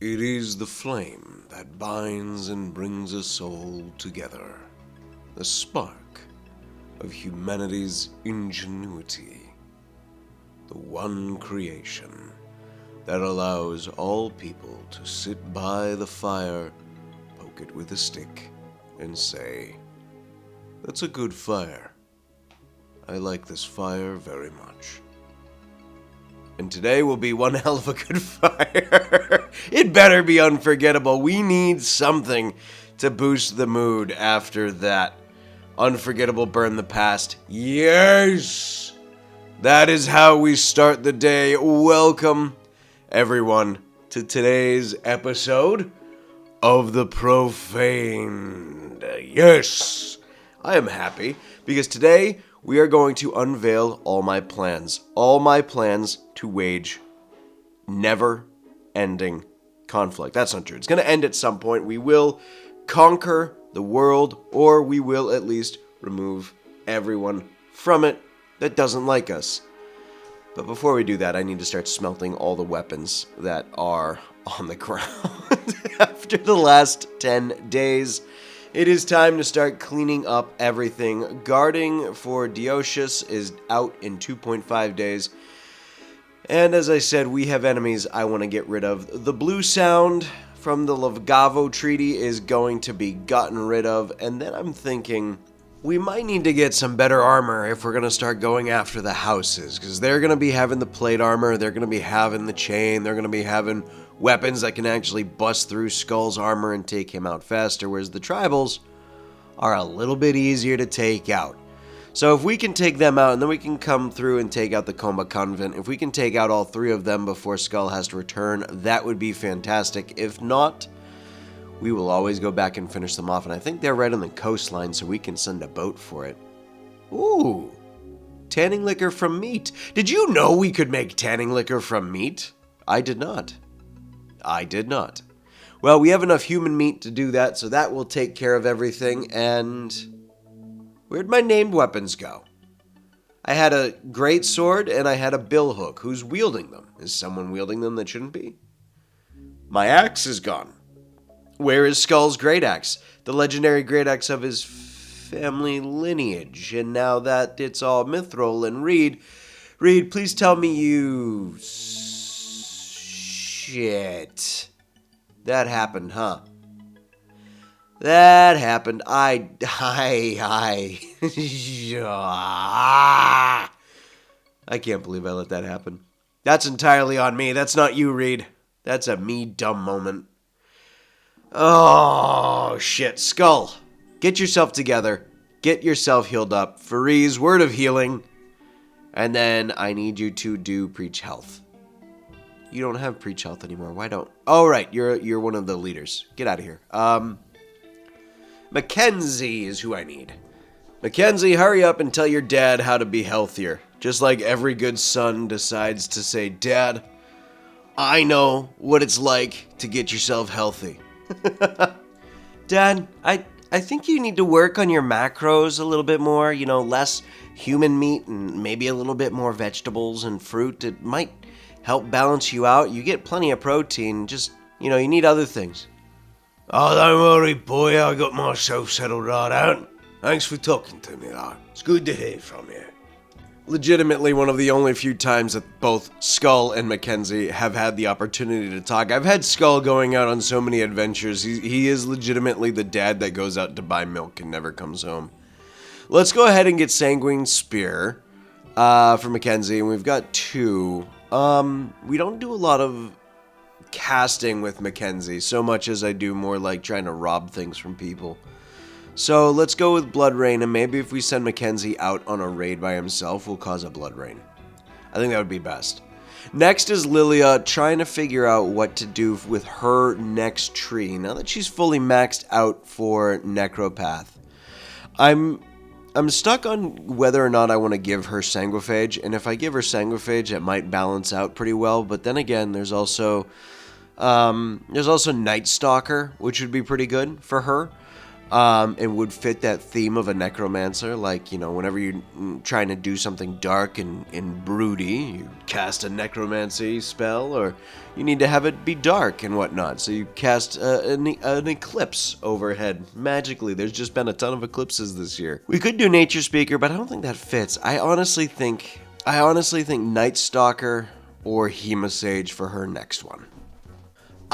It is the flame that binds and brings us all together. The spark of humanity's ingenuity. The one creation that allows all people to sit by the fire, poke it with a stick, and say, "That's a good fire. I like this fire very much." And today will be one hell of a good fire. It better be unforgettable. We need something to boost the mood after that unforgettable burn the past. Yes! That is how we start the day. Welcome, everyone, to today's episode of the Profaned. Yes! I am happy because today we are going to unveil all my plans. All my plans to wage never-ending conflict. That's not true. It's going to end at some point. We will conquer the world, or we will at least remove everyone from it that doesn't like us. But before we do that, I need to start smelting all the weapons that are on the ground. After the last 10 days, it is time to start cleaning up everything. Guarding for Deotius is out in 2.5 days. And as I said, we have enemies I want to get rid of. The blue sound from the Levgavo Treaty is going to be gotten rid of. And then I'm thinking we might need to get some better armor if we're going to start going after the houses. Because they're going to be having the plate armor, they're going to be having the chain, they're going to be having weapons that can actually bust through Skull's armor and take him out faster, whereas the tribals are a little bit easier to take out. So if we can take them out, and then we can come through and take out the Comba Convent, if we can take out all three of them before Skull has to return, that would be fantastic. If not, we will always go back and finish them off, and I think they're right on the coastline, so we can send a boat for it. Ooh, tanning liquor from meat. Did you know we could make tanning liquor from meat? I did not. Well, we have enough human meat to do that, so that will take care of everything. And where'd my named weapons go? I had a great sword and I had a bill hook. Who's wielding them? Is someone wielding them that shouldn't be? My axe is gone. Where is Skull's great axe? The legendary great axe of his family lineage. And now that it's all Mithril and Reed, please tell me you... Shit. That happened, huh? That happened. I can't believe I let that happen. That's entirely on me. That's not you, Reed. That's a me dumb moment. Oh, shit. Skull, get yourself together. Get yourself healed up. Faree's word of healing. And then I need you to do preach health. You don't have preach health anymore. Why don't? Oh, right. You're one of the leaders. Get out of here. Mackenzie is who I need. Mackenzie, hurry up and tell your dad how to be healthier. Just like every good son decides to say, "Dad, I know what it's like to get yourself healthy." Dad, I think you need to work on your macros a little bit more. You know, less human meat and maybe a little bit more vegetables and fruit. It might help balance you out. You get plenty of protein, just, you need other things. Oh, don't worry, boy, I got myself settled right out. Thanks for talking to me, though. It's good to hear from you. Legitimately one of the only few times that both Skull and Mackenzie have had the opportunity to talk. I've had Skull going out on so many adventures. He is legitimately the dad that goes out to buy milk and never comes home. Let's go ahead and get Sanguine Spear for Mackenzie, and we've got 2. We don't do a lot of casting with Mackenzie, so much as I do more like trying to rob things from people. So let's go with Blood Rain, and maybe if we send Mackenzie out on a raid by himself, we'll cause a Blood Rain. I think that would be best. Next is Lilia, trying to figure out what to do with her next tree, now that she's fully maxed out for Necropath. I'm stuck on whether or not I want to give her Sanguiphage, and if I give her Sanguiphage, it might balance out pretty well, but then again, there's also Night Stalker, which would be pretty good for her. and would fit that theme of a necromancer. Like, you know, whenever you're trying to do something dark and broody, you cast a necromancy spell, or you need to have it be dark and whatnot. So you cast an eclipse overhead magically. There's just been a ton of eclipses this year. We could do Nature Speaker, but I don't think that fits. I honestly think Night Stalker or Hemosage for her next one.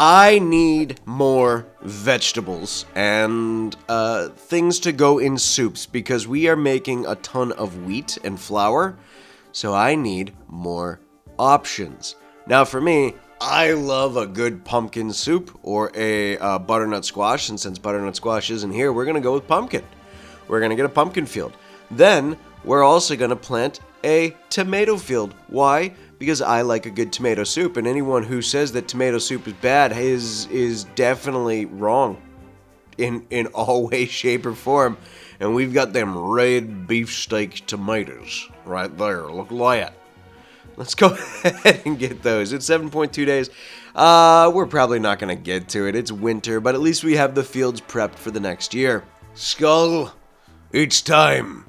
I need more vegetables and things to go in soups because we are making a ton of wheat and flour, so I need more options. Now for me, I love a good pumpkin soup or a butternut squash, and since butternut squash isn't here, we're going to go with pumpkin. We're going to get a pumpkin field. Then we're also going to plant a tomato field. Why? Because I like a good tomato soup, and anyone who says that tomato soup is bad is definitely wrong in all way, shape, or form. And we've got them red beefsteak tomatoes right there. Look at that. Let's go ahead and get those. It's 7.2 days. We're probably not going to get to it. It's winter, but at least we have the fields prepped for the next year. Skull, it's time.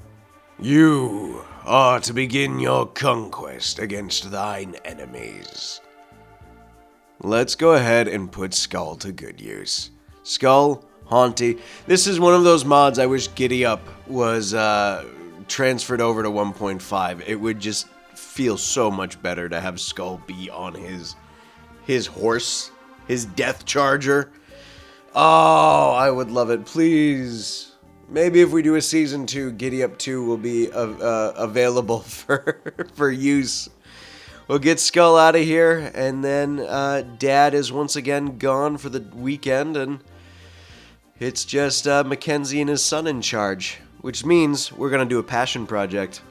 You are to begin your conquest against thine enemies. Let's go ahead and put Skull to good use. Skull, Haunty. This is one of those mods I wish Giddy Up was transferred over to 1.5. It would just feel so much better to have Skull be on his horse, his death charger. Oh, I would love it. Please. Maybe if we do a Season 2, Giddy Up 2 will be available for use. We'll get Skull out of here, and then Dad is once again gone for the weekend, and it's just Mackenzie and his son in charge, which means we're going to do a passion project.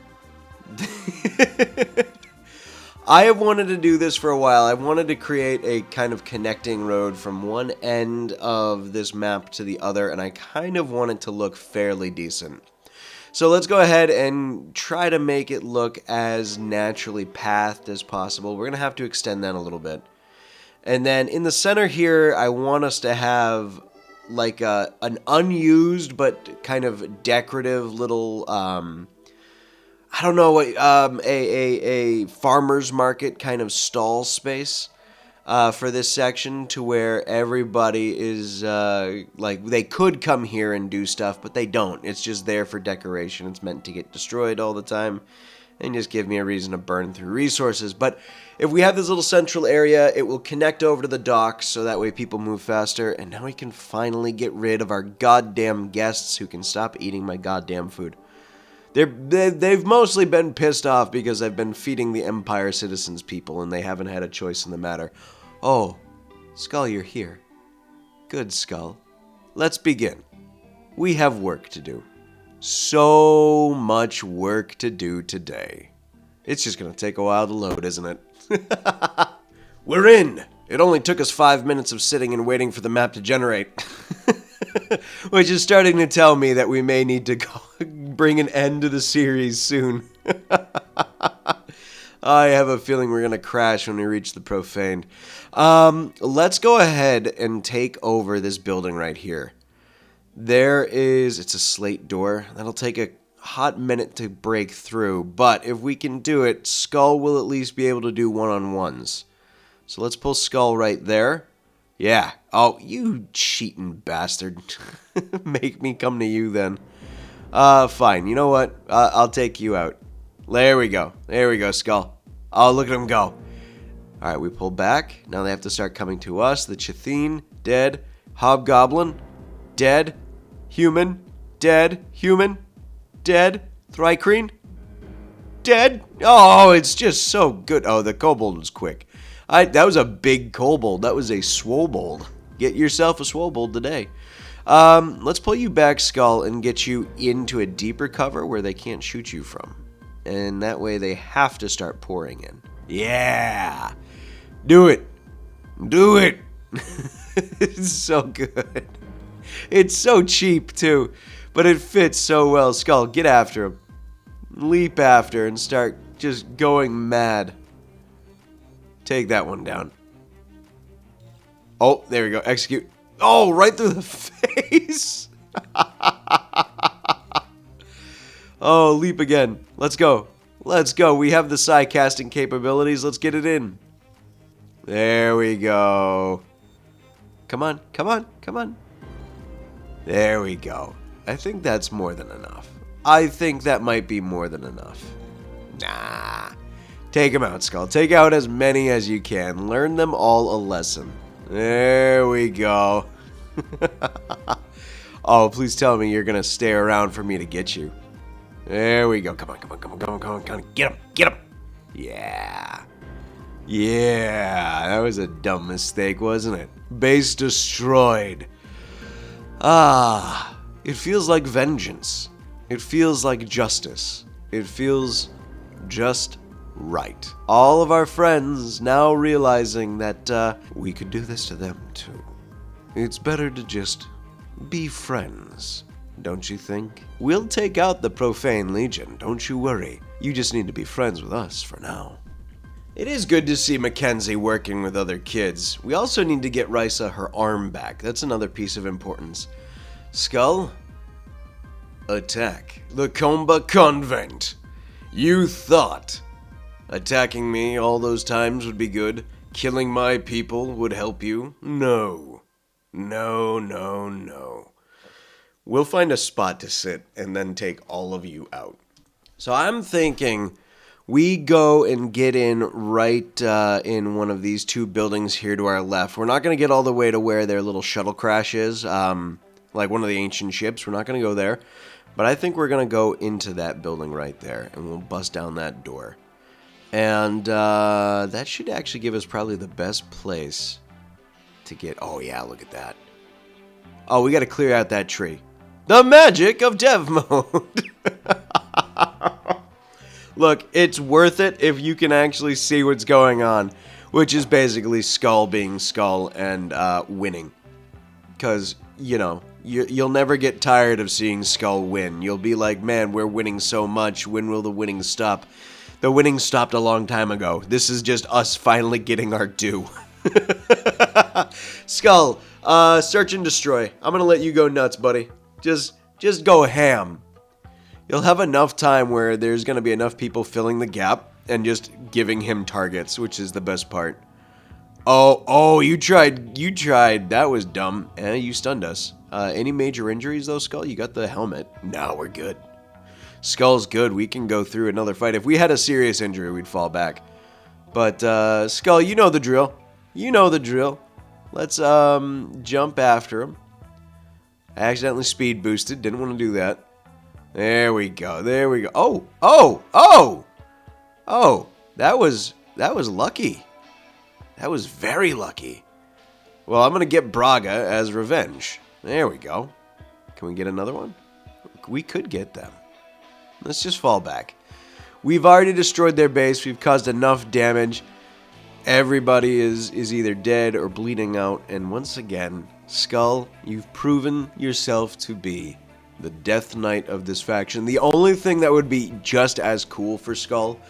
I have wanted to do this for a while. I wanted to create a kind of connecting road from one end of this map to the other, and I kind of want it to look fairly decent. So let's go ahead and try to make it look as naturally pathed as possible. We're going to have to extend that a little bit. And then in the center here, I want us to have like an unused but kind of decorative little... I don't know, a farmer's market kind of stall space for this section to where everybody is, like, they could come here and do stuff, but they don't. It's just there for decoration. It's meant to get destroyed all the time and just give me a reason to burn through resources. But if we have this little central area, it will connect over to the docks so that way people move faster. And now we can finally get rid of our goddamn guests who can stop eating my goddamn food. They've mostly been pissed off because I've been feeding the Empire citizens people and they haven't had a choice in the matter. Oh, Skull, you're here. Good, Skull. Let's begin. We have work to do. So much work to do today. It's just going to take a while to load, isn't it? We're in! It only took us 5 minutes of sitting and waiting for the map to generate. Which is starting to tell me that we may need to bring an end to the series soon. I have a feeling we're going to crash when we reach the Profaned. Let's go ahead and take over this building right here. It's a slate door. That'll take a hot minute to break through, but if we can do it, Skull will at least be able to do one-on-ones. So let's pull Skull right there. Yeah. Oh, you cheating bastard. Make me come to you then. Fine. You know what? I'll take you out. There we go. There we go, Skull. Oh, look at him go. Alright, we pull back. Now they have to start coming to us. The Chtheen, dead. Hobgoblin, dead. Human, dead. Human, dead. Thrycreen, dead. Oh, it's just so good. Oh, the kobold was quick. That was a big kobold. That was a swobold. Get yourself a swobold today. Let's pull you back, Skull, and get you into a deeper cover where they can't shoot you from. And that way they have to start pouring in. Yeah! Do it! Do it! It's so good. It's so cheap, too. But it fits so well. Skull, get after him. Leap after and start just going mad. Take that one down. Oh, there we go. Execute. Oh, right through the face. Oh, leap again. Let's go. Let's go. We have the psi casting capabilities. Let's get it in. There we go. Come on, come on, come on. There we go. I think that's more than enough. I think that might be more than enough. Nah. Take them out, Skull. Take out as many as you can. Learn them all a lesson. There we go. Oh, please tell me you're going to stay around for me to get you. There we go. Come on, come on, come on, come on, come on, come on. Get him, get him. Yeah. Yeah, that was a dumb mistake, wasn't it? Base destroyed. Ah, it feels like vengeance. It feels like justice. It feels just right. All of our friends now realizing that we could do this to them too. It's better to just be friends, don't you think? We'll take out the Profaned Legion, don't you worry. You just need to be friends with us for now. It is good to see Mackenzie working with other kids. We also need to get Risa her arm back. That's another piece of importance. Skull, attack the Comba Convent. You thought attacking me all those times would be good? Killing my people would help you? No. No, no, no. We'll find a spot to sit and then take all of you out. So I'm thinking we go and get in right in one of these two buildings here to our left. We're not going to get all the way to where their little shuttle crash is, like one of the ancient ships. We're not going to go there. But I think we're going to go into that building right there, and we'll bust down that door. And that should actually give us probably the best place to get... Oh, yeah, look at that. Oh, we got to clear out that tree. The magic of dev mode. Look, it's worth it if you can actually see what's going on, which is basically Skull being Skull and winning. Because, you know, you'll never get tired of seeing Skull win. You'll be like, man, we're winning so much. When will the winning stop? The winning stopped a long time ago. This is just us finally getting our due. Skull, search and destroy. I'm gonna let you go nuts, buddy. Just go ham. You'll have enough time where there's gonna be enough people filling the gap and just giving him targets, which is the best part. Oh, you tried. That was dumb. You stunned us. Any major injuries though, Skull? You got the helmet. No, we're good. Skull's good. We can go through another fight. If we had a serious injury, we'd fall back. But, Skull, you know the drill. You know the drill. Let's, jump after him. I accidentally speed boosted. Didn't want to do that. There we go. There we go. Oh! That was lucky. That was very lucky. Well, I'm going to get Braga as revenge. There we go. Can we get another one? We could get them. Let's just fall back. We've already destroyed their base. We've caused enough damage. Everybody is either dead or bleeding out. And once again, Skull, you've proven yourself to be the Death Knight of this faction. The only thing that would be just as cool for Skull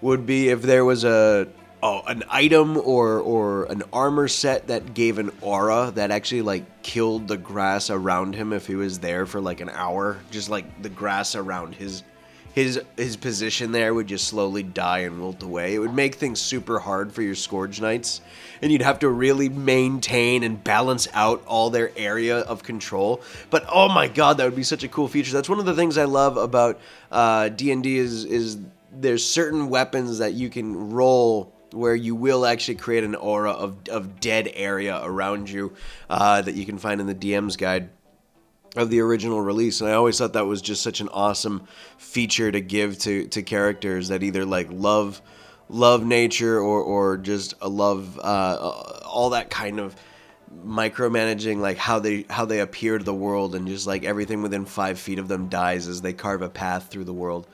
would be if there was an item or an armor set that gave an aura that actually like killed the grass around him if he was there for like an hour. Just like the grass around his position there would just slowly die and wilt away. It would make things super hard for your Scourge Knights, and you'd have to really maintain and balance out all their area of control. But oh my god, that would be such a cool feature. That's one of the things I love about D&D is there's certain weapons that you can roll where you will actually create an aura of dead area around you that you can find in the DM's guide of the original release. And I always thought that was just such an awesome feature to give to characters that either like love nature or just love all that kind of micromanaging, like how they appear to the world, and just like everything within 5 feet of them dies as they carve a path through the world.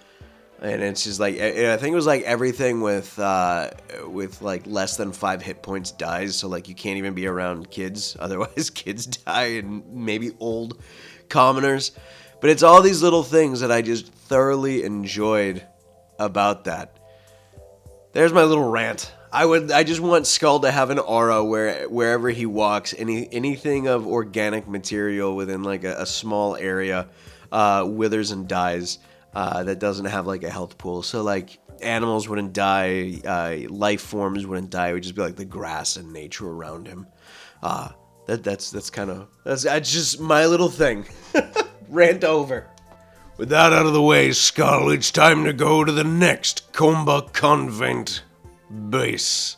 And it's just like, I think it was like everything with like less than 5 hit points dies. So like you can't even be around kids, otherwise kids die, and maybe old commoners. But it's all these little things that I just thoroughly enjoyed about that. There's my little rant. I just want Skull to have an aura wherever he walks, anything of organic material within like a small area withers and dies. That doesn't have like a health pool. So like animals wouldn't die, life forms wouldn't die. It would just be like the grass and nature around him. That's just my little thing. Rant over. With that out of the way, Skull, it's time to go to the next Comba Convent base.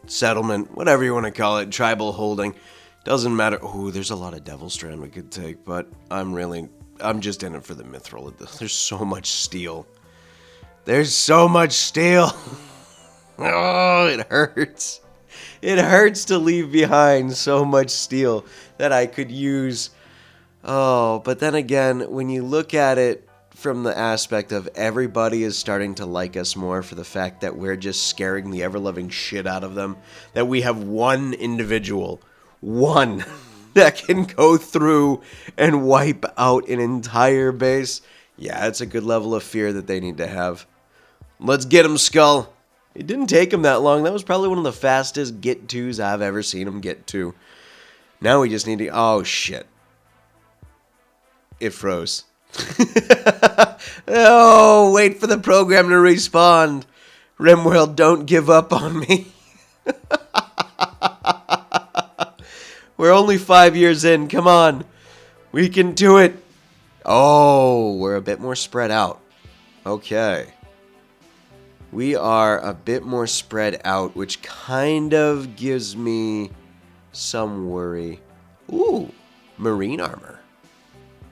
Settlement, whatever you want to call it, tribal holding. Doesn't matter. Oh, there's a lot of Devil Strand we could take, but I'm just in it for the mithril. There's so much steel. There's so much steel. Oh, it hurts. It hurts to leave behind so much steel that I could use. Oh, but then again, when you look at it from the aspect of everybody is starting to like us more for the fact that we're just scaring the ever-loving shit out of them, that we have one individual, one, that can go through and wipe out an entire base, yeah, it's a good level of fear that they need to have. Let's get him, Skull. It didn't take him that long. That was probably one of the fastest get-tos I've ever seen him get to. Now we just need to... Oh, shit. It froze. Oh, wait for the program to respawn. Rimworld, don't give up on me. We're only 5 years in. Come on. We can do it. Oh, we're a bit more spread out. Okay. We are a bit more spread out, which kind of gives me some worry. Ooh, marine armor.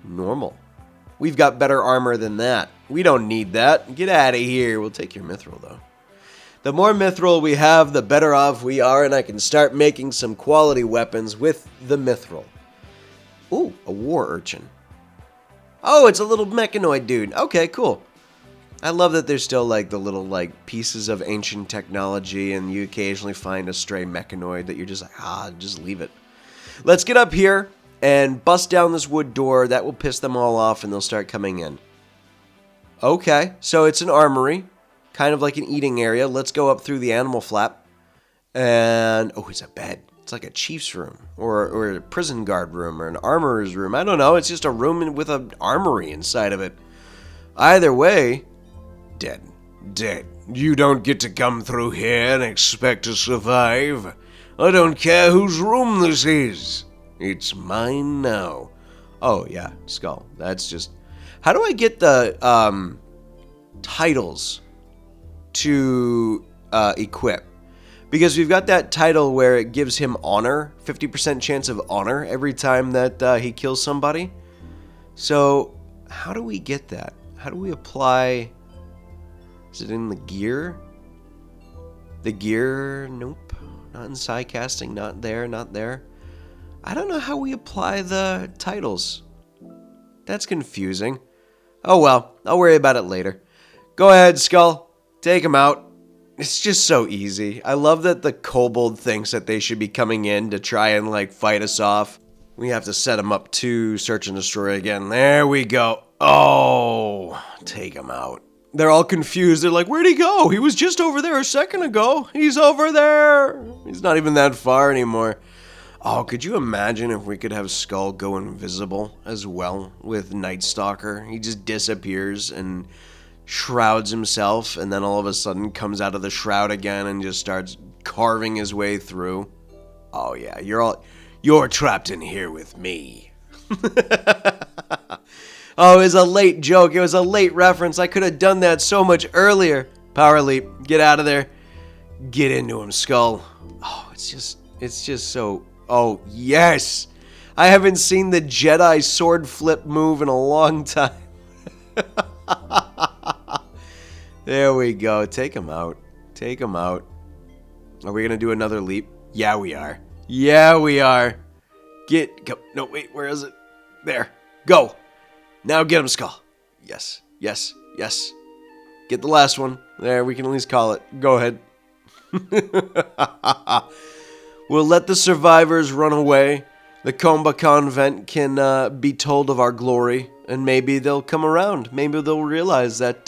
Normal. We've got better armor than that. We don't need that. Get out of here. We'll take your mithril, though. The more mithril we have, the better off we are, and I can start making some quality weapons with the mithril. Ooh, a war urchin. Oh, it's a little mechanoid dude. Okay, cool. I love that there's still like the little like pieces of ancient technology, and you occasionally find a stray mechanoid that you're just like, just leave it. Let's get up here and bust down this wood door. That will piss them all off and they'll start coming in. Okay, so it's an armory, kind of like an eating area. Let's go up through the animal flap. And, oh, it's a bed. It's like a chief's room or a prison guard room or an armorer's room. I don't know. It's just a room with an armory inside of it. Either way, dead. Dead. You don't get to come through here and expect to survive. I don't care whose room this is. It's mine now. Oh, yeah, Skull. That's just... How do I get the titles to equip? Because we've got that title where it gives him honor, 50% chance of honor every time that he kills somebody. So, how do we get that? How do we apply... Is it in the gear? The gear? Nope. Not in Psycasting. Not there. Not there. I don't know how we apply the titles. That's confusing. Oh well. I'll worry about it later. Go ahead, Skull. Take him out. It's just so easy. I love that the kobold thinks that they should be coming in to try and like fight us off. We have to set him up to search and destroy again. There we go. Oh, take him out. They're all confused. They're like, where'd he go? He was just over there a second ago. He's over there. He's not even that far anymore. Oh, could you imagine if we could have Skull go invisible as well with Night Stalker? He just disappears and shrouds himself and then all of a sudden comes out of the shroud again and just starts carving his way through. Oh yeah, you're trapped in here with me. Oh, it was a late joke. It was a late reference. I could have done that so much earlier. Power leap. Get out of there. Get into him, Skull. Oh, it's just so... Oh, yes. I haven't seen the Jedi sword flip move in a long time. There we go. Take him out. Take him out. Are we going to do another leap? Yeah, we are. Yeah, we are. Go. No, wait. Where is it? There. Go. Now get him, Skull. Yes, yes, yes. Get the last one. There, we can at least call it. Go ahead. We'll let the survivors run away. The Comba Convent can be told of our glory, and maybe they'll come around. Maybe they'll realize that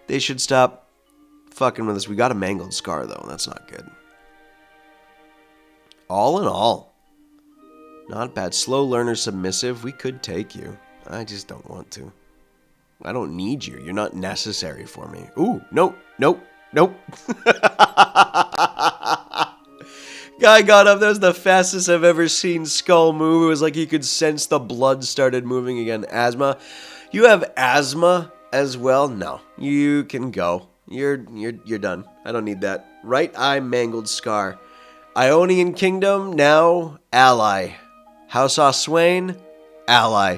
they should stop fucking with us. We got a mangled scar, though. That's not good. All in all, not bad. Slow learner, submissive. We could take you. I just don't want to. I don't need you. You're not necessary for me. Ooh, nope, nope, nope. Guy got up. That was the fastest I've ever seen Skull move. It was like he could sense the blood started moving again. Asthma. You have asthma as well? No. You can go. You're done. I don't need that. Right eye mangled scar. Ionian Kingdom, now ally. House Oswain, ally.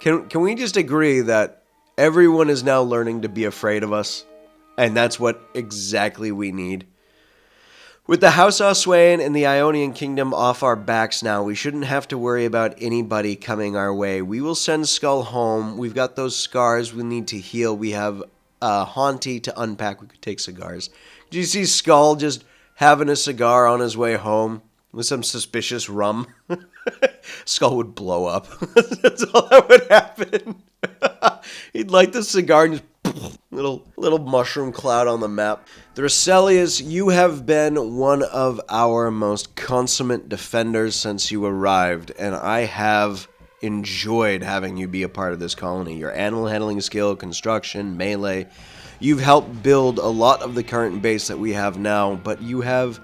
Can we just agree that everyone is now learning to be afraid of us? And that's what exactly we need. With the House Oswain and the Ionian Kingdom off our backs now, we shouldn't have to worry about anybody coming our way. We will send Skull home. We've got those scars we need to heal. We have Haunty to unpack. We could take cigars. Did you see Skull just having a cigar on his way home with some suspicious rum? Skull would blow up. That's all that would happen. He'd light the cigar and just little mushroom cloud on the map. Thraselius, you have been one of our most consummate defenders since you arrived, and I have enjoyed having you be a part of this colony. Your animal handling skill, construction, melee, you've helped build a lot of the current base that we have now, but you have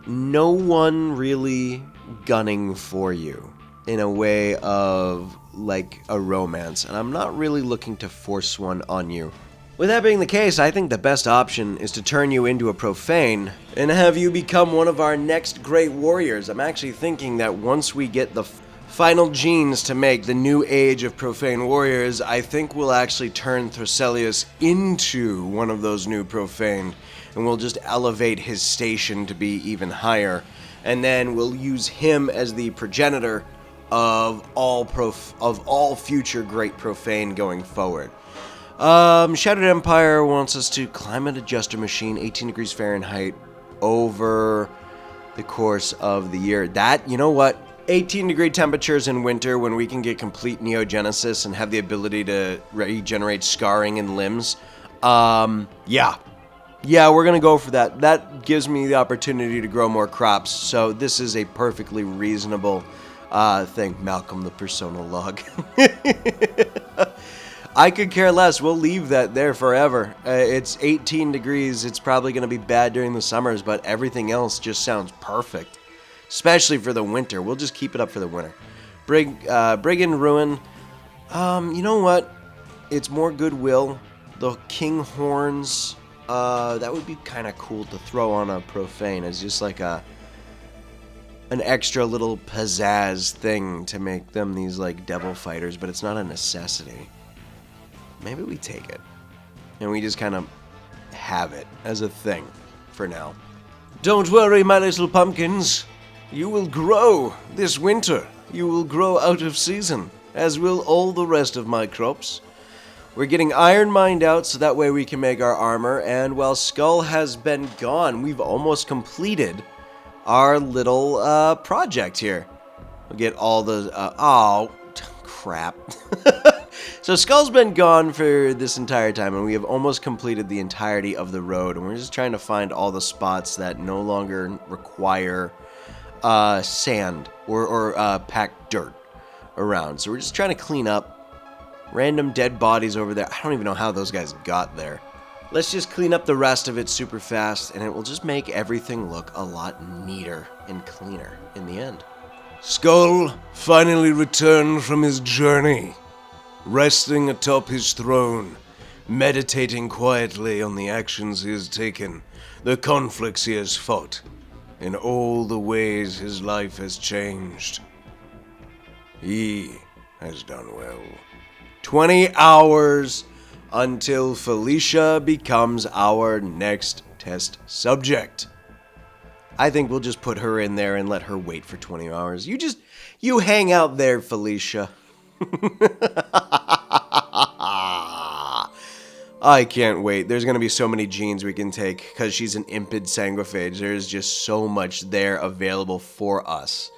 no one really gunning for you in a way of like a romance, and I'm not really looking to force one on you. With that being the case, I think the best option is to turn you into a Profane and have you become one of our next great warriors. I'm actually thinking that once we get the final genes to make the new age of Profane warriors, I think we'll actually turn Thraselius into one of those new Profane, and we'll just elevate his station to be even higher, and then we'll use him as the progenitor of all future great Profane going forward. Shattered Empire wants us to climate adjuster machine 18 degrees Fahrenheit over the course of the year. That, you know what? 18 degree temperatures in winter when we can get complete neogenesis and have the ability to regenerate scarring in limbs. Yeah, we're gonna go for that. That gives me the opportunity to grow more crops, so this is a perfectly reasonable thing. Malcolm the Persona log. I could care less. We'll leave that there forever. It's 18 degrees. It's probably going to be bad during the summers, but everything else just sounds perfect. Especially for the winter. We'll just keep it up for the winter. Brigand Ruin. You know what? It's more goodwill. The King Horns. That would be kind of cool to throw on a Profane as just like an extra little pizzazz thing to make them these like devil fighters, but it's not a necessity. Maybe we take it, and we just kind of have it as a thing for now. Don't worry, my little pumpkins. You will grow this winter. You will grow out of season, as will all the rest of my crops. We're getting iron mined out so that way we can make our armor, and while Skull has been gone, we've almost completed our little project here. We'll get all the... oh, crap. So Skull's been gone for this entire time, and we have almost completed the entirety of the road, and we're just trying to find all the spots that no longer require sand or packed dirt around. So we're just trying to clean up random dead bodies over there. I don't even know how those guys got there. Let's just clean up the rest of it super fast, and it will just make everything look a lot neater and cleaner in the end. Skull finally returned from his journey, resting atop his throne, meditating quietly on the actions he has taken, the conflicts he has fought, and all the ways his life has changed. He has done well. 20 hours until Felicia becomes our next test subject. I think we'll just put her in there and let her wait for 20 hours. You hang out there, Felicia. I can't wait. There's going to be so many genes we can take because she's an impid sanguiphage. There's just so much there available for us.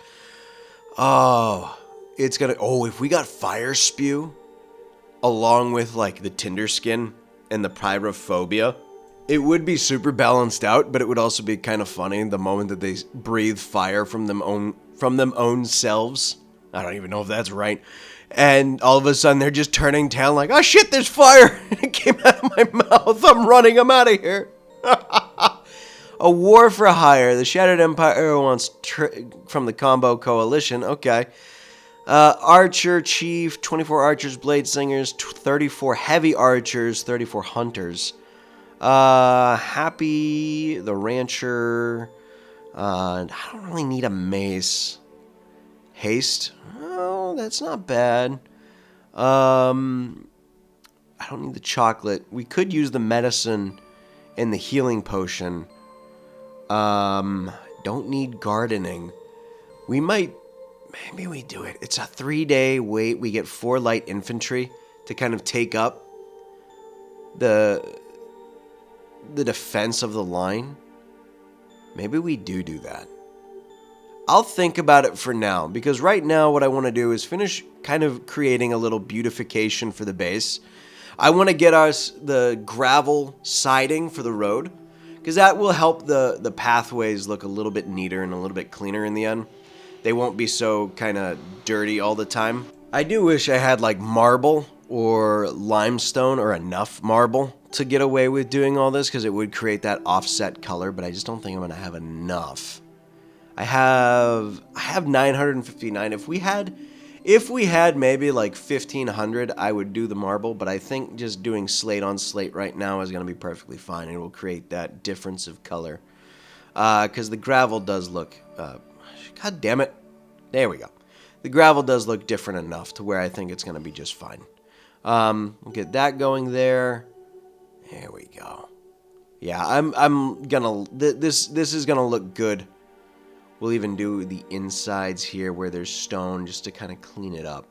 Oh, it's going to... Oh, if we got Fire Spew along with like the Tinder Skin and the Pyrophobia, It would be super balanced out, but it would also be kind of funny the moment that they breathe fire from them own selves. I don't even know if that's right. And all of a sudden they're just turning tail like, oh shit, there's fire! It came out of my mouth. I'm running. I'm out of here. A war for hire. The Shattered Empire wants from the Combo Coalition. Okay. Archer Chief, 24 archers, blade singers, 34 heavy archers, 34 hunters. Happy, the rancher. I don't really need a mace. Haste. Oh, that's not bad. I don't need the chocolate. We could use the medicine and the healing potion. Don't need gardening. We might... Maybe we do it. It's a 3-day wait. We get 4 light infantry to kind of take up the defense of the line. Maybe we do that. I'll think about it for now, because right now what I want to do is finish kind of creating a little beautification for the base. I want to get us the gravel siding for the road, because that will help the pathways look a little bit neater and a little bit cleaner in the end. They won't be so kind of dirty all the time. I do wish I had like marble or limestone or enough marble to get away with doing all this, because it would create that offset color, but I just don't think I'm going to have enough. I have 959. If we had maybe like 1,500, I would do the marble, but I think just doing slate on slate right now is going to be perfectly fine. It will create that difference of color. Because the gravel does look... God damn it. There we go. The gravel does look different enough to where I think it's going to be just fine. We'll get that going there. There we go. Yeah, I'm gonna... This is going to look good. We'll even do the insides here where there's stone just to kind of clean it up.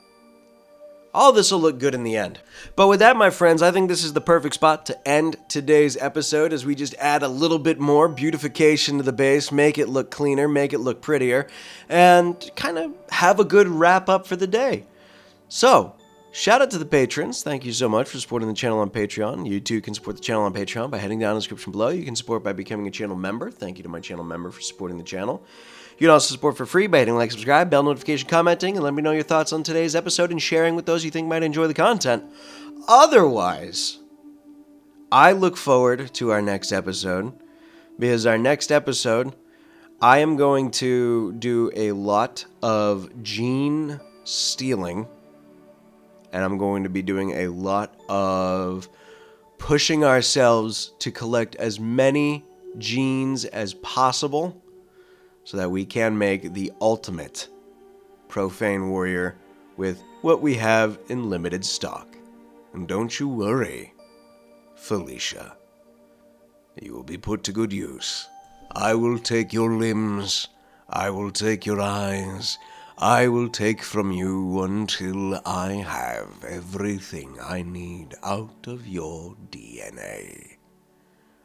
All this will look good in the end. But with that, my friends, I think this is the perfect spot to end today's episode, as we just add a little bit more beautification to the base, make it look cleaner, make it look prettier, and kind of have a good wrap up for the day. So, shout out to the patrons. Thank you so much for supporting the channel on Patreon. You too can support the channel on Patreon by heading down in the description below. You can support by becoming a channel member. Thank you to my channel member for supporting the channel. You can also support for free by hitting like, subscribe, bell notification, commenting, and let me know your thoughts on today's episode and sharing with those you think might enjoy the content. Otherwise, I look forward to our next episode, because our next episode, I am going to do a lot of gene stealing, and I'm going to be doing a lot of pushing ourselves to collect as many genes as possible, so that we can make the ultimate profane warrior with what we have in limited stock. And don't you worry, Felicia. You will be put to good use. I will take your limbs. I will take your eyes. I will take from you until I have everything I need out of your DNA.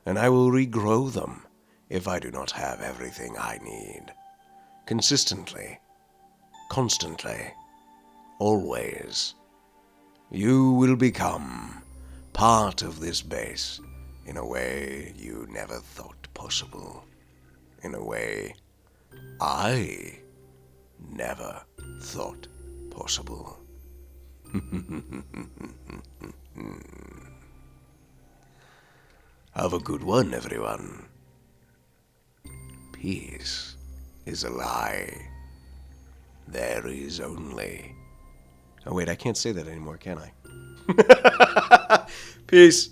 And I will regrow them if I do not have everything I need. Consistently. Constantly. Always. You will become part of this base in a way you never thought possible. In a way I never thought possible. Have a good one, everyone. Peace is a lie. There is only... Oh wait, I can't say that anymore, can I? Peace.